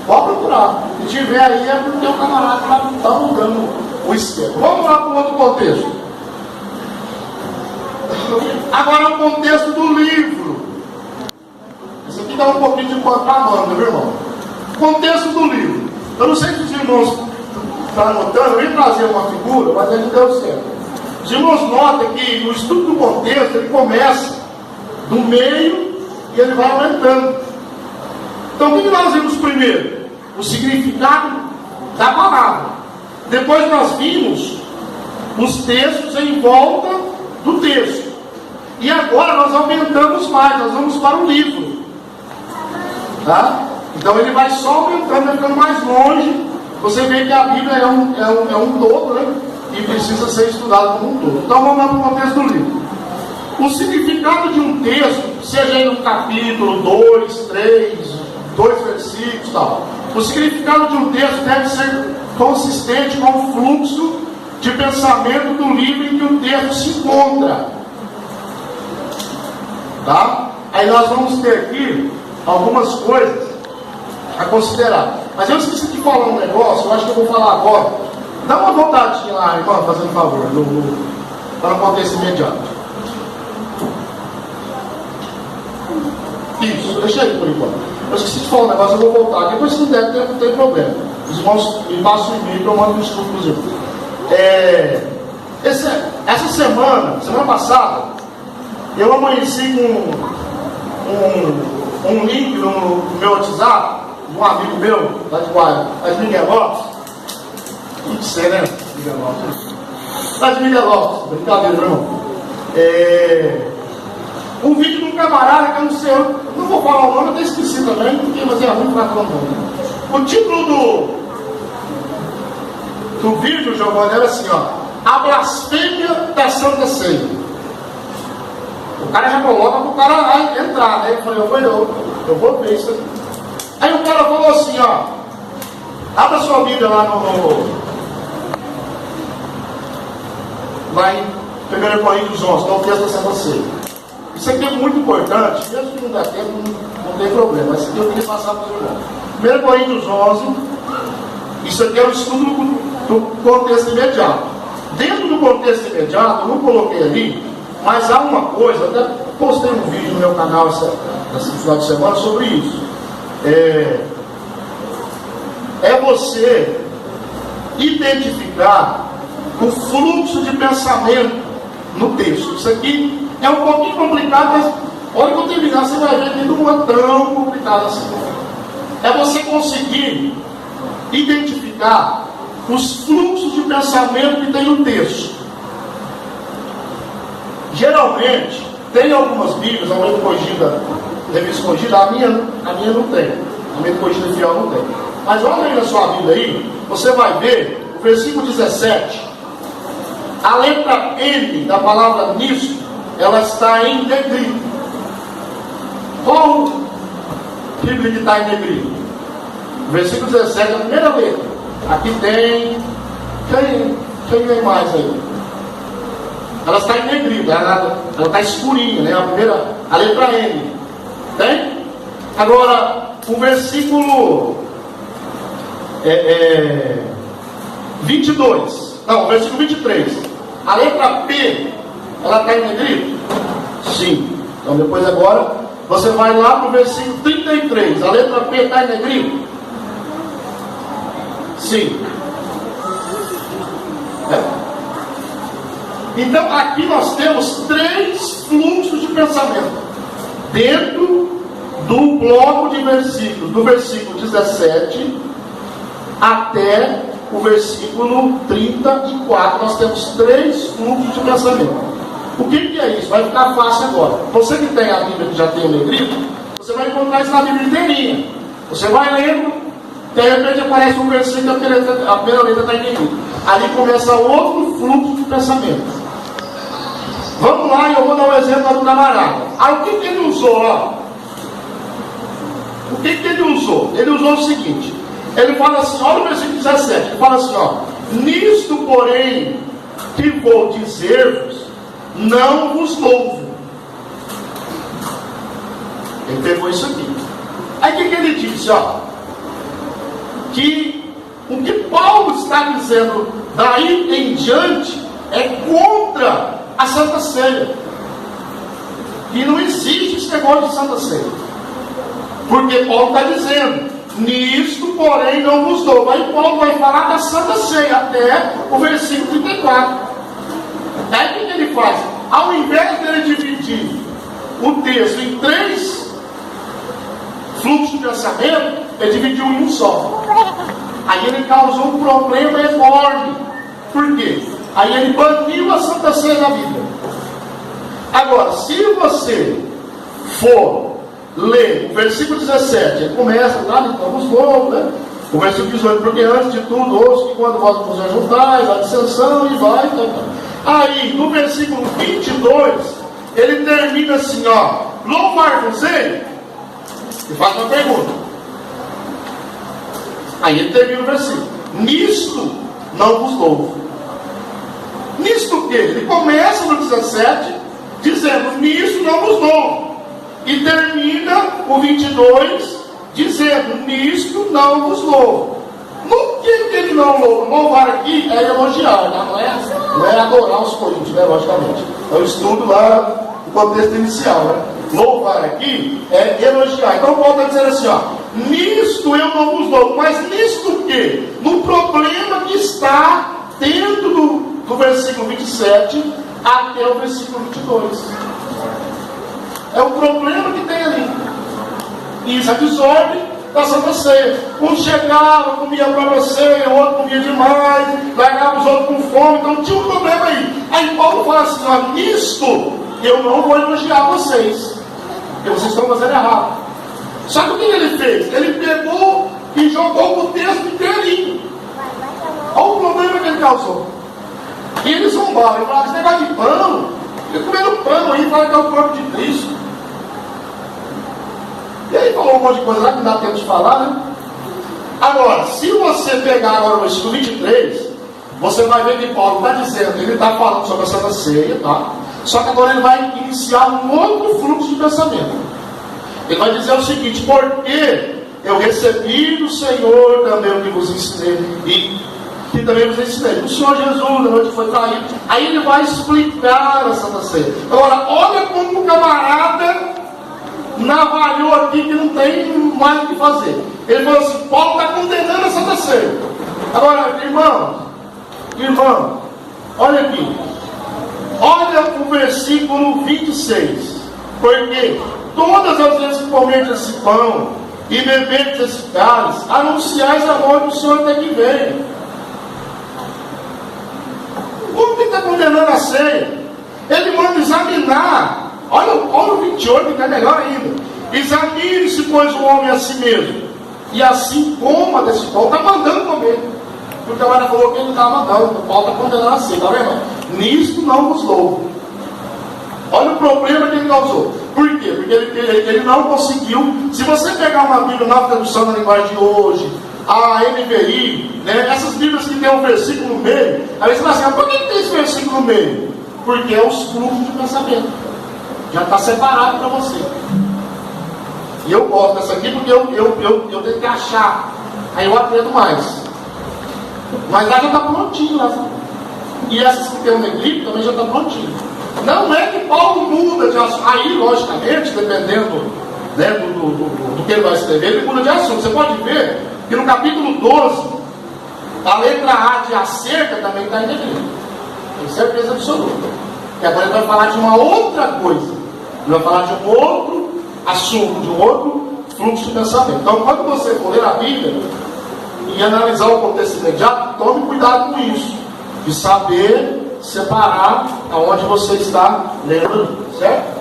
Pode procurar. Se tiver aí é porque o camarada está mudando o esquema. Vamos lá para o outro contexto. Agora o contexto do livro. Isso aqui dá um pouquinho de pano para manga, viu, irmão? Contexto do livro. Eu não sei se os irmãos estão anotando, eu ia trazer uma figura, mas ele deu certo. Os irmãos notam que no estudo do contexto ele começa do meio e ele vai aumentando. Então o que nós vimos primeiro? O significado da palavra. Depois nós vimos os textos em volta do texto. E agora nós aumentamos mais, nós vamos para o livro. Tá? Então ele vai só aumentando, vai ficando mais longe. Você vê que a Bíblia é um todo, né? E precisa ser estudado como um todo. Então vamos lá para o contexto do livro. O significado de um texto, seja aí no capítulo 2, 3, 2 versículos e tal, o significado de um texto deve ser consistente com o fluxo de pensamento do livro em que o texto se encontra. Tá? Aí nós vamos ter aqui algumas coisas a considerar. Mas eu esqueci de falar um negócio, eu acho que eu vou falar agora. Dá uma voltadinha lá, irmão, fazendo favor, para o contexto imediato. Isso, deixa aí por enquanto. Eu esqueci de falar um negócio, eu vou voltar. Depois se não der, não tem problema. Os irmãos me passam o e-mail que eu mando um estudo para os irmãos. Essa semana passada, eu amanheci com um link no meu WhatsApp, de um amigo meu, lá de Miguel Lopes. Não sei, né? Miguel Lopes. Lá de Miguel Lopes, brincadeira, irmão. Um vídeo de um camarada que eu não sei, eu não vou falar o nome, eu até esqueci também, porque mas é ruim para falar o nome. O título do vídeo, Giovanni, era assim, ó: a blasfêmia da Santa Ceia. O cara já coloca para o cara entrar, né? Eu falei, eu vou ver isso aqui. Aí o cara falou assim, ó: abra sua Bíblia lá lá em 1 Coríntios 11, que é o texto da Santa Ceia. Isso aqui é muito importante, mesmo que não dá tempo, não tem problema, mas isso aqui eu queria passar para os irmãos. 1 Coríntios 11, isso aqui é o estudo do contexto imediato. Dentro do contexto imediato, eu não coloquei ali, mas há uma coisa, eu até postei um vídeo no meu canal esse final de semana sobre isso. É você identificar o fluxo de pensamento no texto. Isso aqui é um pouquinho complicado, mas olha que eu terminar, você vai ver que não é tão complicado assim. É você conseguir identificar os fluxos de pensamento que tem no texto. Geralmente, tem algumas Bíblias, Almeida Corrigida, Revista Corrigida, a minha não tem. Almeida Corrigida Fiel não tem. Mas olha aí na sua Bíblia aí, você vai ver o versículo 17. A letra N da palavra nisto, ela está em negrito. Qual Bíblia que está em negrito? Versículo 17, a primeira letra. Aqui tem. Quem vem mais aí? Ela está em negrito, ela está escurinha, né? A letra N. Tem? Agora, o versículo 22. Não, o versículo 23. A letra P, ela está em negrito? Sim. Então depois agora, você vai lá para o versículo 33. A letra P está em negrito? Sim. Então aqui nós temos 3 fluxos de pensamento dentro do bloco de versículos, do versículo 17 até o versículo 34. Nós temos 3 fluxos de pensamento. O que é isso? Vai ficar fácil agora. Você que tem a Bíblia, que já tem o negrito, você vai encontrar isso na Bíblia inteirinha. Você vai lendo, de repente aparece um versículo, a primeira letra está em negrito. Ali começa outro fluxo de pensamento. Vamos lá, e eu vou dar um exemplo do camarada. Aí o que ele usou lá? O que ele usou? Ele usou o seguinte. Ele fala assim, olha o versículo 17. Ele fala assim, ó: nisto, porém, que vou dizer-vos, não vos louvo. Ele pegou isso aqui. Aí o que ele disse? Ó, que o que Paulo está dizendo daí em diante é contra a Santa Ceia. E não existe esse negócio de Santa Ceia. Porque Paulo está dizendo, nisto, porém, não vos dou. Aí Paulo vai falar da Santa Ceia até o versículo 34. Aí o que ele faz? Ao invés dele dividir o texto em 3 fluxos de pensamento, ele dividiu em um só. Aí ele causou um problema enorme. Por quê? Aí ele baniu a Santa Ceia da Bíblia. Agora, se você for ler o versículo 17, ele começa lá em Estamos Novos, né? O versículo 18, porque antes de tudo, ouço que quando vós vos ajuntais, a dissensão e vai, Aí, no versículo 22, ele termina assim, ó, louvar-vos-ei, e faz uma pergunta. Aí ele termina o versículo, nisto não vos louvo. Nisto o quê? Ele começa no 17, dizendo, nisto não vos louvo. E termina o 22, dizendo, nisto não vos louvo. No que ele não louva? Louvar aqui é elogiar, tá? Não é adorar os coríntios, né? Logicamente. Eu estudo lá no contexto inicial, né? Louvar aqui é elogiar. Então Paulo está dizendo assim, ó, nisto eu não vos louvo. Mas nisto o quê? No problema que está dentro do versículo 27 até o versículo 22. É o problema que tem ali. Isso é desordem da Santa Ceia. Um chegava, comia a própria ceia, outro comia demais, largava os outros com fome, então tinha um problema aí. Aí Paulo fala assim, ó, nisto eu não vou elogiar vocês, porque vocês estão fazendo errado. Só que o que ele fez? Ele pegou e jogou o texto inteirinho. Olha o problema que ele causou. E eles zombaram, ele falava, esse negócio de pão, ele comendo pão aí, fala que é o corpo de Cristo. E aí falou um monte de coisa lá que não dá tempo de falar, né? Agora, se você pegar agora o versículo 23, você vai ver que Paulo está dizendo, ele está falando sobre a Santa Ceia, tá? Só que agora ele vai iniciar um outro fluxo de pensamento. Ele vai dizer o seguinte, porque eu recebi do Senhor também o que vos ensinei, e que também vos ensinei. O Senhor Jesus, na noite foi traído. Aí ele vai explicar a Santa Ceia. Agora, olha como o camarada navalhou aqui que não tem mais o que fazer. Ele falou assim, Paulo está condenando a Santa Ceia. Agora, irmão, olha aqui. Olha o versículo 26. Porque todas as vezes que comerdes esse pão e beberdes esse cálice, anunciais a morte do Senhor até que venha. Como que está condenando a ceia? Ele manda examinar. Olha o 28, que é melhor ainda. Examine-se, pois, o homem a si mesmo, e assim coma desse pão. Está mandando comer. Porque o camarada falou que ele não estava mandando. O Paulo está condenando a ceia, tá vendo? Nisto não vos louvo. Olha o problema que ele causou. Por quê? Porque ele não conseguiu. Se você pegar uma Bíblia na tradução da linguagem de hoje, a NVI, né, essas Bíblias que tem um versículo no meio, aí você fala assim, por que tem esse versículo no meio? Porque é os fluxos de pensamento. Já está separado para você. E eu gosto dessa aqui porque eu tenho que achar. Aí eu aprendo mais. Mas lá já está prontinho. Lá. E essas que tem um negrito também já está prontinho. Não é que Paulo muda de assunto. Aí, logicamente, dependendo, né, do que ele vai escrever, ele muda de assunto. Você pode ver que no capítulo 12, a letra A de acerca também está em negrito. Tenho certeza absoluta. Que agora ele vai falar de uma outra coisa. Ele vai falar de um outro assunto, de um outro fluxo de pensamento. Então, quando você for ler a Bíblia e analisar o contexto imediato, tome cuidado com isso, de saber separar aonde você está lendo, certo?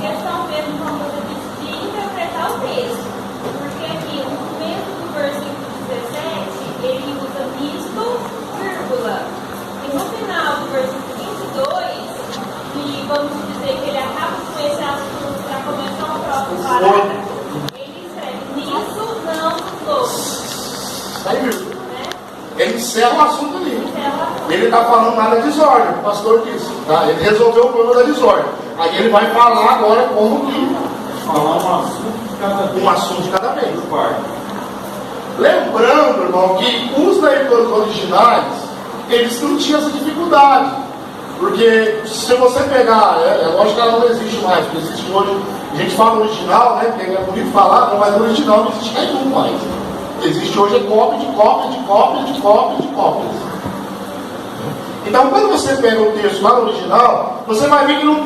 Questão mesmo, como você disse, de interpretar o texto. Porque aqui, no começo do versículo 17, ele usa misto, vírgula. E no final do versículo 22, e vamos dizer que ele acaba com esse assunto para começar o próprio parágrafo, ele escreve, nisso não louvo. Aí, viu? Ele encerra o assunto ali. Ele está falando nada de desordem, o pastor disse. Tá? Ele resolveu o problema da desordem. Aí ele vai falar agora como que falar um assunto de cada vez. Um assunto de cada vez. Lembrando, irmão, que os leitores originais, eles não tinham essa dificuldade. Porque se você pegar, lógico que ela não existe mais, porque existe hoje, a gente fala original, né? Porque é bonito falar, mas o original não existe nenhum mais. Existe hoje é cópia de cópia, de cópia, de cópia, de cópias. Então, quando você pega o texto lá no original, você vai ver que não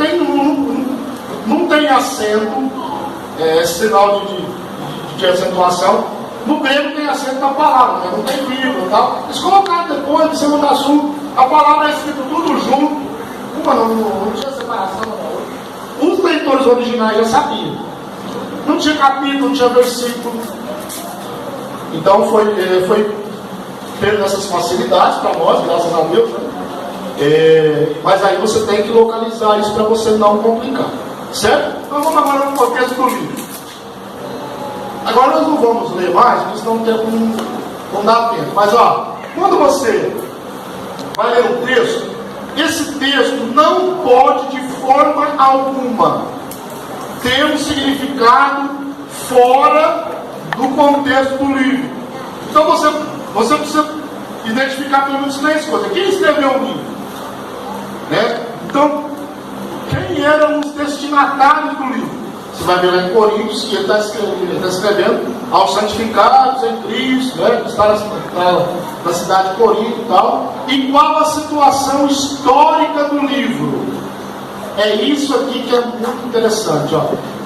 tem acento, sinal de de acentuação. No grego tem acento na palavra, né? Não tem vírgula e tal. Eles colocaram depois, de segundo assunto, a palavra é escrita tudo junto. Não tinha separação não. Os leitores originais já sabiam. Não tinha capítulo, não tinha versículo. Então foi tendo essas facilidades para nós, graças a Deus, né? Mas aí você tem que localizar isso para você não complicar. Certo? Então vamos agora no contexto do livro. Agora nós não vamos ler mais, porque senão não dá tempo. Mas ó, quando você vai ler um texto, esse texto não pode de forma alguma ter um significado fora do contexto do livro. Então você precisa identificar pelo menos 3 coisas. Quem escreveu o livro? Né? Então, quem eram os destinatários do livro? Você vai ver lá em Coríntios que ele está escrevendo aos santificados em Cristo, né, que está na cidade de Corinto e tal. E qual a situação histórica do livro? É isso aqui que é muito interessante. Ó.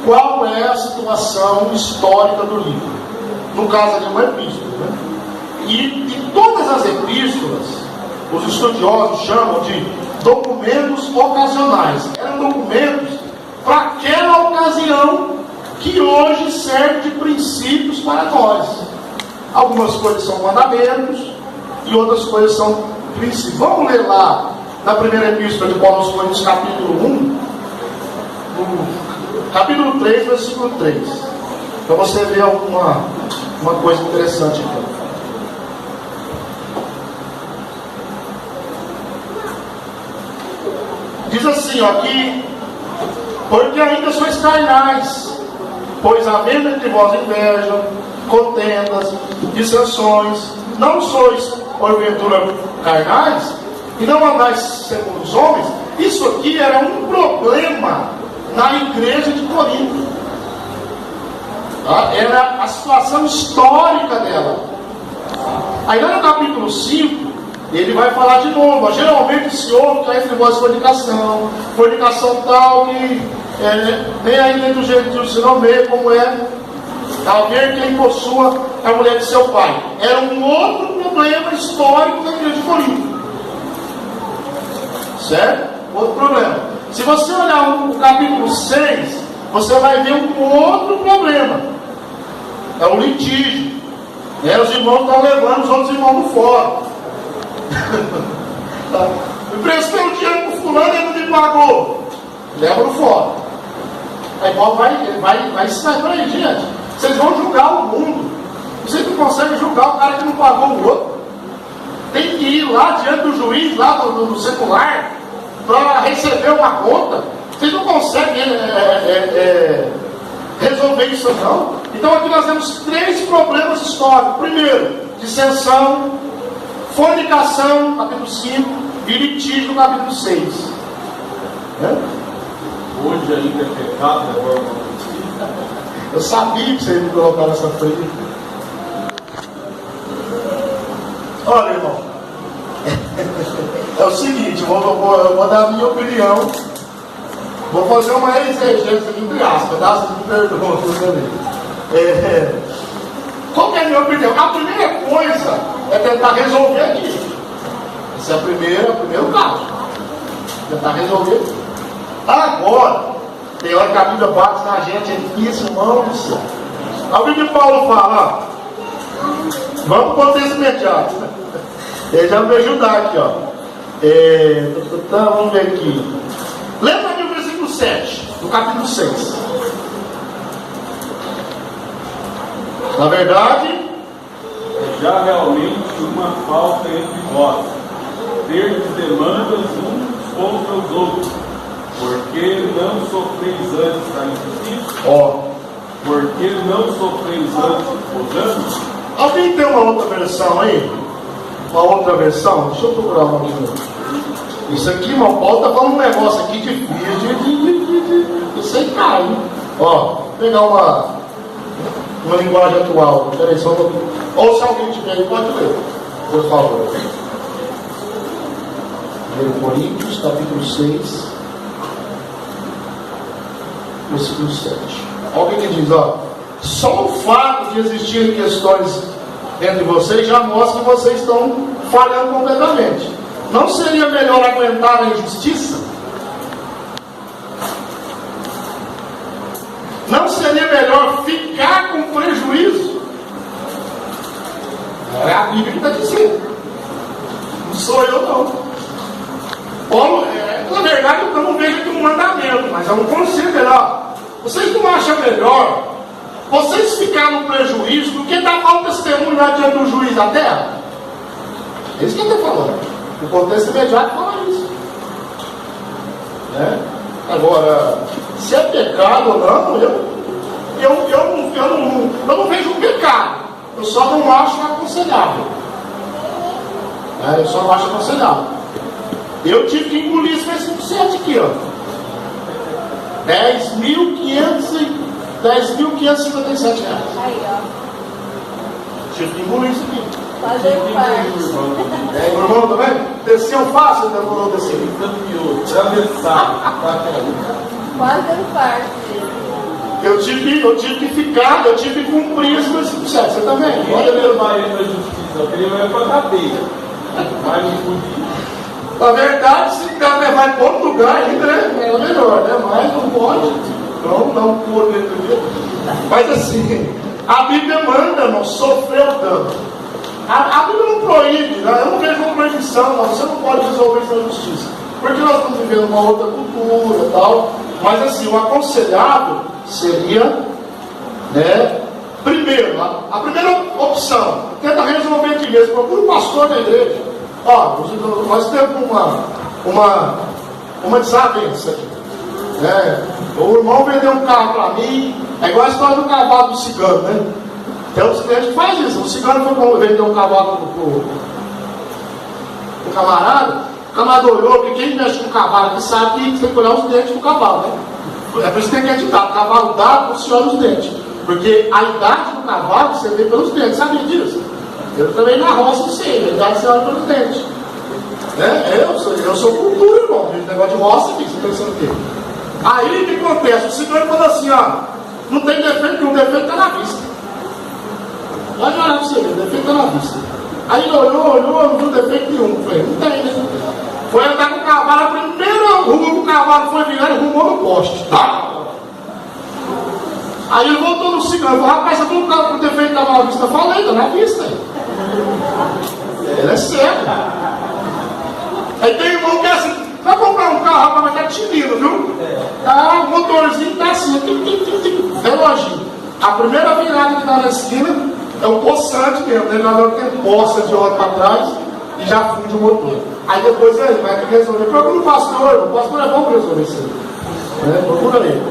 Qual é a situação histórica do livro? No caso aqui é uma epístola. Né? E todas as epístolas, os estudiosos chamam de documentos ocasionais. Eram documentos para aquela ocasião que hoje serve de princípios para nós. Algumas coisas são mandamentos e outras coisas são princípios. Vamos ler lá na primeira epístola de Paulo aos Coríntios, capítulo 1, capítulo 3, versículo 3, para você ver uma coisa interessante aqui. Diz assim, ó, que porque ainda sois carnais, pois havendo entre vós inveja, contendas, dissensões, não sois porventura carnais, e não andais segundo os homens. Isso aqui era um problema na igreja de Corinto. Tá? Era a situação histórica dela. Aí lá no capítulo 5, ele vai falar de novo. Geralmente se ouve que há entre vós fornicação tal que nem ainda do jeito se não vê como é haver quem possua a mulher de seu pai. Era um outro problema histórico da igreja de Corinto. Certo? Outro problema. Se você olhar o capítulo 6, você vai ver um outro problema. É o litígio. Os irmãos estão levando os outros irmãos no fora. Eu prestei o dinheiro para o fulano e ele não me pagou. Leva no fora. Aí Paulo vai ensinar para ele, gente. Vocês vão julgar o mundo. Vocês não conseguem julgar o cara que não pagou o outro. Tem que ir lá diante do juiz, lá no secular, para receber uma conta. Vocês não conseguem resolver isso não. Então aqui nós temos 3 problemas históricos. Primeiro, dissensão, fornicação, capítulo 5, e litígio, capítulo 6. Hoje ainda é pecado, Eu sabia que você ia me colocar nessa frente. Olha, irmão, é o seguinte, eu vou dar a minha opinião. Vou fazer uma exegese entre aspas, tá? Vocês me perdoam também. Qual que é a minha opinião? A primeira coisa é tentar resolver aqui. Esse é o primeiro caso. Tentar resolver. Agora, tem hora que a Bíblia bate na gente, é difícil, irmão do céu. A Bíblia de Paulo fala, ó, vamos para o contexto imediato. Ele já vai me ajudar aqui, ó. Vamos ver aqui. Lembra aqui o versículo 7, do capítulo 6. Na verdade, já realmente uma falta entre vós, terdes demandas uns contra os outros, porque não sofreis antes da injustiça, porque não sofreis antes os danos. Alguém tem uma outra versão aí? Uma outra versão? Deixa eu procurar uma aqui. Isso aqui, irmão, Paulo está falando um negócio aqui difícil de sem cair. Ó, vou pegar uma linguagem atual. Peraí, só um pouquinho. Ou se alguém tiver aí, pode ler, por favor. 1 Coríntios, capítulo 6, versículo 7. Alguém que diz, ó. Só o fato de existirem questões entre vocês já mostra que vocês estão falhando completamente. Não seria melhor aguentar a injustiça? Não seria melhor ficar com prejuízo? É a Bíblia que está dizendo. Não sou eu, não. Paulo, na verdade, eu não vejo aqui um mandamento, mas é um conselho. Vocês não acham melhor vocês ficarem no prejuízo do que dar mau testemunho lá diante do juiz da terra? É isso que ele está falando. O contexto imediato fala isso. Né? Agora, se é pecado ou não, eu não vejo um pecado. Eu só não acho aconselhável. Eu só não acho aconselhável. Eu tive que engolir esse versículo 7 aqui, ó. 10.557 reais. Aí, ó. Tive que engolir isso aqui. Fazendo parte. O irmão também? Desceu fácil, demorou descer. Fazendo parte. Eu tive que ficar, eu tive que cumprir esse versículo 7. Você também? Olha levar ele para a justiça, eu queria ir para a cadeia. Mas não podia. Na verdade, se o cara levar em outro lugar ainda, né? É melhor, né? Mas não pode. Então, dá um pulo dentro dele. Mas assim, a Bíblia manda, irmão, sofrer o dano. A Bíblia não proíbe, né? Eu não vejo uma proibição, não. Você não pode resolver isso na justiça. Porque nós estamos vivendo uma outra cultura e tal. Mas assim, o aconselhável seria, né? Primeiro, a primeira opção, tenta resolver de vez, procura um pastor da igreja. Ó, nós temos uma desavença aqui. O irmão vendeu um carro para mim, é igual a história do cavalo do cigano, né? Tem uns clientes que fazem isso. O cigano foi vender um cavalo pro camarada, o camarada olhou, porque quem mexe com o cavalo aqui sabe que tem que olhar os dentes do cavalo, né? É por isso que tem que editar. O cavalo dá, você olha os dentes. Porque a idade do cavalo você vê pelos dentes, sabia disso? Eu também na roça sei, a idade você olha pelos dentes. Eu sou cultura, irmão. Esse negócio de roça aqui, você pensando o quê? Aí o que acontece? O cigano falou assim, ó, não tem defeito nenhum, o defeito está na vista. Pode olhar para você ver, o defeito está na vista. Aí ele olhou, não viu defeito nenhum. Falei, não tem, né? Foi andar com o cavalo, a primeira rua que o cavalo foi virar, ele rumou no poste. Tá? Aí ele voltou no cigano, falou, rapaz, você falou que o defeito estava na vista? Eu falei, está na vista. Ele é cego. Aí tem irmão que é assim, vai comprar um carro, rapaz, mas tá tinindo, viu? Tá, o motorzinho tá assim, reloginho. A primeira virada que dá na esquina é o poçante mesmo, né? Já tem poça de hora para trás e já funde o motor. Aí depois ele vai ter que resolver. Procura o pastor é bom para resolver isso aí. Procura ele.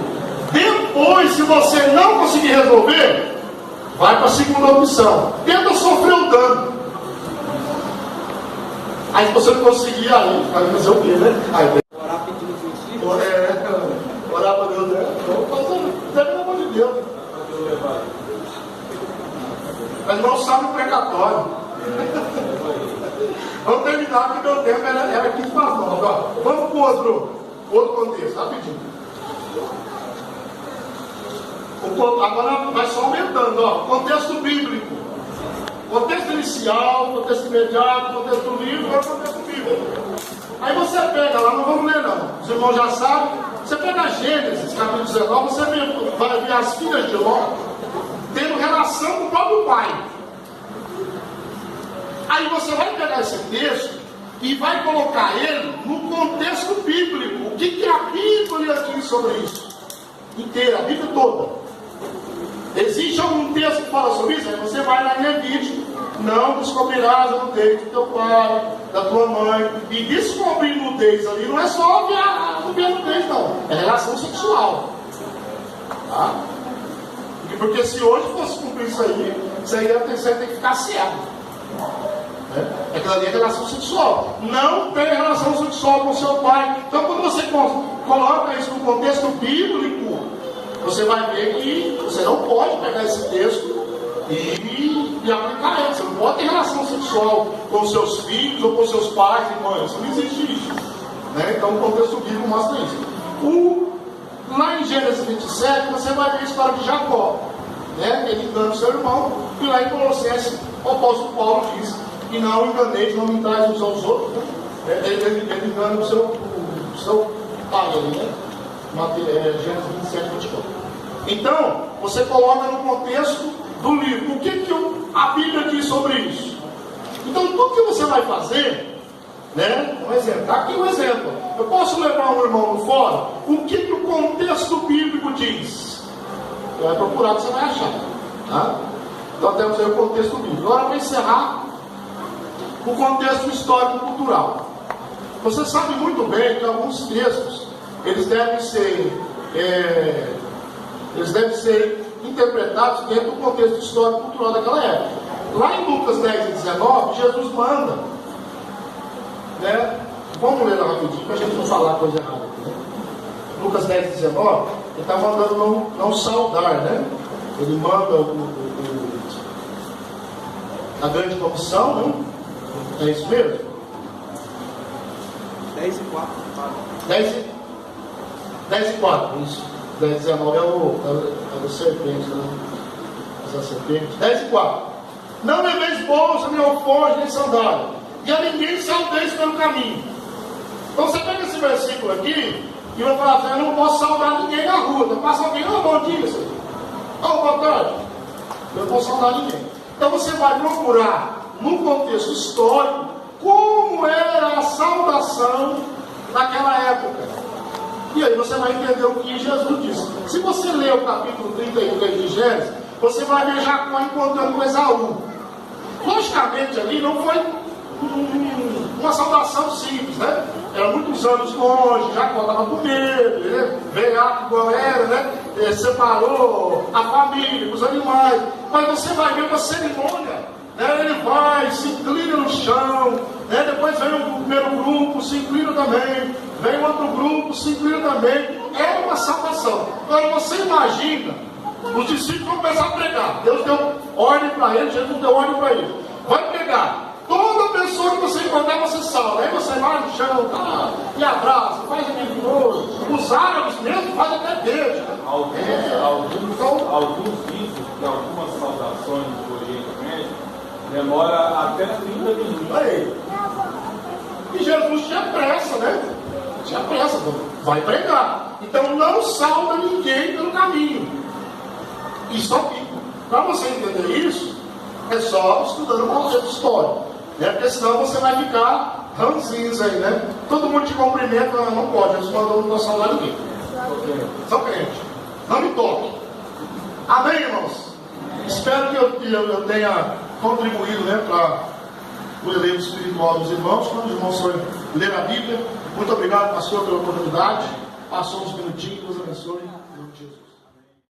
Depois, se você não conseguir resolver, vai para a segunda opção. Tenta sofrer o dano. Aí se você não conseguir, aí vai fazer o quê, né? Aí Orar pedindo justiça. Orar para Deus, né? Vamos fazer, pelo amor de Deus. Mas não sabe o precatório. Vamos terminar, porque meu tempo era 15 para as 9. Vamos para outro contexto, rapidinho. Agora vai só aumentando, ó. Contexto bíblico. Contexto inicial, contexto imediato, contexto livre, agora contexto bíblico. Aí você pega lá, não vamos ler não. Os irmãos já sabem. Você pega Gênesis, capítulo 19, você vai ver as filhas de Ló tendo relação com o próprio pai. Aí você vai pegar esse texto e vai colocar ele no contexto bíblico. O que a Bíblia diz sobre isso? Inteira, a Bíblia toda. Existe algum texto que fala sobre isso? Aí você vai lá em Levítico. Não descobrirás a nudez do teu pai, da tua mãe. E descobrir nudez ali não é só ver a nudez, não. É relação sexual. Tá? Porque se hoje fosse cumprir isso aí ia ter que ficar cego. Aquilo ali é relação sexual. Não tem relação sexual com seu pai. Então quando você coloca isso no contexto bíblico, você vai ver que você não pode pegar esse texto e aplicar ele. Você não pode ter relação sexual com seus filhos ou com seus pais e mães. Não existe isso. Então o contexto bíblico mostra isso. Lá em Gênesis 27, você vai ver a história de Jacó. né? Ele engana o seu irmão. E lá em Colossenses, o apóstolo Paulo diz que não enganeis, não mentais uns aos outros, né? Ele engana o seu pai ali, né? Gênesis 27, 24. Então, você coloca no contexto do livro. O que a Bíblia diz sobre isso? Então, tudo que você vai fazer, né? Um exemplo. Aqui um exemplo. Eu posso levar um irmão no fórum? O que o contexto bíblico diz? Você vai procurar que você vai achar. Tá? Então temos aí o contexto bíblico. Agora para encerrar, o contexto histórico-cultural. Você sabe muito bem que alguns textos eles devem ser interpretados dentro do contexto histórico-cultural daquela época. Lá em Lucas 10 e 19, Jesus manda, né? Vamos ler lá rapidinho, para a gente não falar coisa errada aqui, né? Lucas 10 e 19, ele está mandando não saudar, né? Ele manda a grande comissão, né? É isso mesmo? 10 e 4. 10 e 4, isso. 10 e 19 é o serpente, né? Essa serpente. 10 e 4. Não leveis bolsa, nem alforje, nem sandália, e a ninguém saudeis pelo caminho. Então você pega esse versículo aqui e vai falar assim: eu não posso saudar ninguém na rua. Então passa alguém, bom dia, senhor. Boa tarde. Eu não posso saudar ninguém. Então você vai procurar, no contexto histórico, como era a saudação naquela época. E aí você vai entender o que Jesus disse. Se você ler o capítulo 33 de Gênesis, você vai ver Jacó encontrando com Esaú. Logicamente ali não foi uma saudação simples, né? Era muitos anos longe, Jacó estava com medo, né? Veio igual era, né? Separou a família, os animais. Mas você vai ver uma cerimônia, né? Ele vai, se inclina no chão, né? Depois vem o primeiro grupo, se inclina também, vem outro grupo, se inclina também. É uma saudação. Agora você imagina, os discípulos vão começar a pregar. Deus deu ordem para eles, Jesus deu ordem para eles. Vai pregar. Toda pessoa que você encontrar, você salva. Aí você vai no chão, e abraça, faz aquele nojo. Os árabes mesmo fazem até beijo. Alguns dizem que algumas saudações do Oriente Médio demora até 30 minutos. Aí. E Jesus tinha pressa, né? Tinha pressa, vai pregar. Então não salva ninguém pelo caminho. Isso aqui. Para você entender isso, é só estudando o conceito histórico. Né? Porque senão você vai ficar ranzinhos aí, né? Todo mundo te cumprimenta, não pode. Jesus mandou não saudar ninguém. São crente. Não me toque. Amém, irmãos? Espero que eu tenha contribuído, né, para o elevo espiritual dos irmãos. Quando os irmãos forem ler a Bíblia, muito obrigado, pastor, pela oportunidade. Passou uns minutinhos, Deus abençoe. Em nome de Jesus.